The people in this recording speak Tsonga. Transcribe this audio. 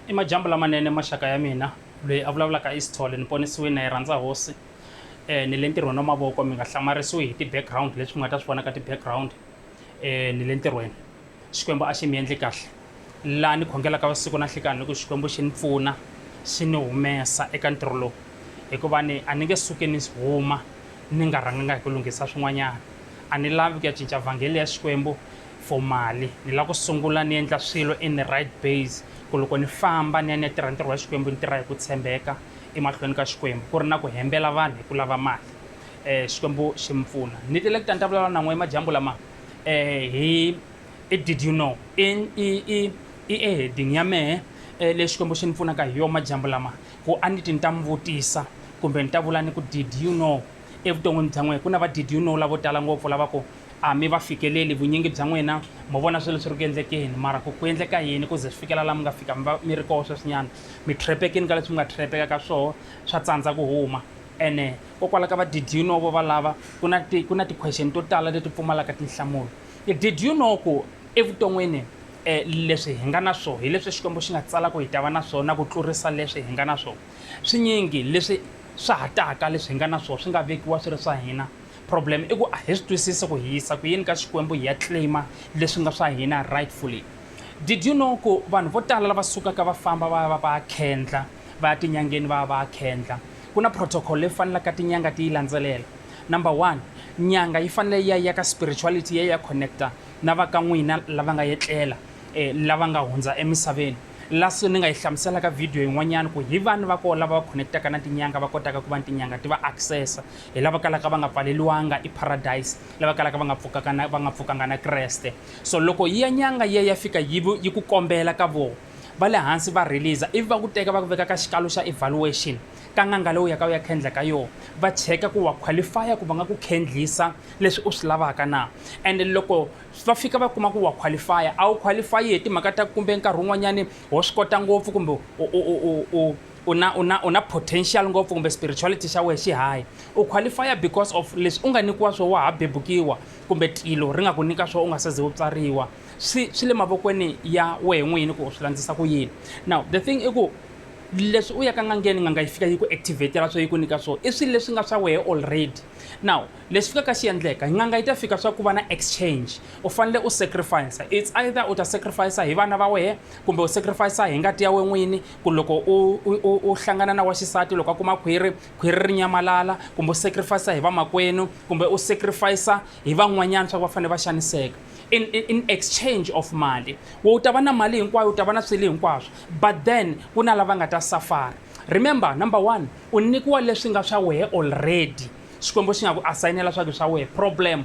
I majambu lamanene maxaka ya mina loyi a vulavulaka Isithole ni ponisiwile na yi rhandza hosi ni le ntirhweni wa mavoko mi nga hlamarisiwi hi ti-background leswi mi nga ta swi vona ka ti-background ni le ntirhweni Xikwembu a xi mi endli kahle laha ni khongelaka vusiku na nhlekani loko Xikwembu xi ni pfuna xi ni humesa eka ntirho lowu hikuva a ni nge suki ni huma ni nga rhanganga hi ku lunghisa swin'wanyana a ni lavi ku ya cinca vhangeli ya Xikwembu for mali ni lava ku sungula ni endla swilo in the right base ku loko ni famba ni ya ni ya tirha ntirho wa Xikwembu ni tirha hi ku tshembeka emahlweni ka Xikwembu ku ri na ku hembela vanhu hi ku lava mali Xikwembu xi mi pfuna ni tile ku ta ni ta vulavula na n'we majambu lama did you know i eheding ya mehe leswi Xikwembu xi ni pfunaka hi yona majambu lama ku a ni ta mi vutisa kumbe ni ta vula ni ku did you know evuton'wini bya n'wina ku na va did you know lavo tala ngopfu lava ku a mi va fikeleli vunyingi bya n'wina mo vona swilo swi ri ku endlekeni mara ku endleka yini ku ze swi fikela laha mi nga fika mi ri koho sweswinyana mi trepekini ka leswi mi nga trepeka ka swona swa tsandza ku huma ene kokwala ka va did you know vo valava ku na ti-question to tala leti pfumalaka tinhlamulo did you know ku evuton'wini leswi hi nga na swona hi leswi Xikwembu xi nga tsala ku hi ta va na swona ku tlurisa leswi hi nga na swona swinyingi leswi swa ha taka leswi hi nga na swona swi nga vekiwa swi ri swa hina problem i ku a hi swi twisisi ku hi yisa ku yini ka Xikwembu hi ya claima leswi nga swa hina rightfully did you know ku vanhu vo tala lava sukaka va famba va khendla va ya tinyangeni va khendla ku na protocol leyi fanelaka tinyanga ti yi landzelela number 1 nyanga yi fanele ya ka spirituality ya connecta na va ka n'wina lava nga yetlela lava nga hundza emisaveni laha ni nga yi hlamuselaka video yin'wanyana ku hi vanhu va koho lava va connectaka na tinyanga va kotaka ku va tinyanga ti va accessa hi lava kalaka va nga pfaleliwanga i paradise lava kalaka va nga pfukanga na Kreste so loko yi ya nyanga ya fika yi ku kombela ka vona va le hansi va release ivi va ku teka va ku veka ka xikalo xa evaluation ka nganga leyi u yaka u ya khendla ka yona va cheka ku wa qualify ku va nga ku khendlisa leswi u swi lavaka na and loko va fika va kuma ku wa qualify a wu qualify hi timhaka ta kumbe nkarhi wun'wanyani wo swi kota ngopfu kumbe u na potential ngopfu kumbe spirituality xa wena xi high u qualify because of leswi u nga nyikiwa swona wa ha bebukiwa kumbe tilo ri nga ku nyika swona u nga se ze u tswariwa swi le mavokweni ya wehe n'wini ku u swi landzisa ku yini now the thing i ku leswi u ya ka ngangeni nganga yi fika yi ku activatela swo yi ku nyika swona i swilo leswi nga swa wehe already now leswi fikaka xi endleka nganga yi ta fika swa ku va na exchange u fanele u sacrifice it's either u ta sacrifice hi vana va wehe kumbe u sacrifice hi ngati ya we n'wini ku loko u hlangana na wa xisati loko a kuma khwiri ri nyamalala kumbe u sacrifice hi vamakwenu kumbe u sacrifice hi van'wanyana swa ku va fanele va xaniseka in exchange of mali u ta va na mali hinkwayo u ta va na swilo hinkwaswo but then ku na lava nga ta safari remember number 1 u nyikiwa leswi nga swa wehe already Xikwembu xi nga ku asayinela swa ku swa wehe problem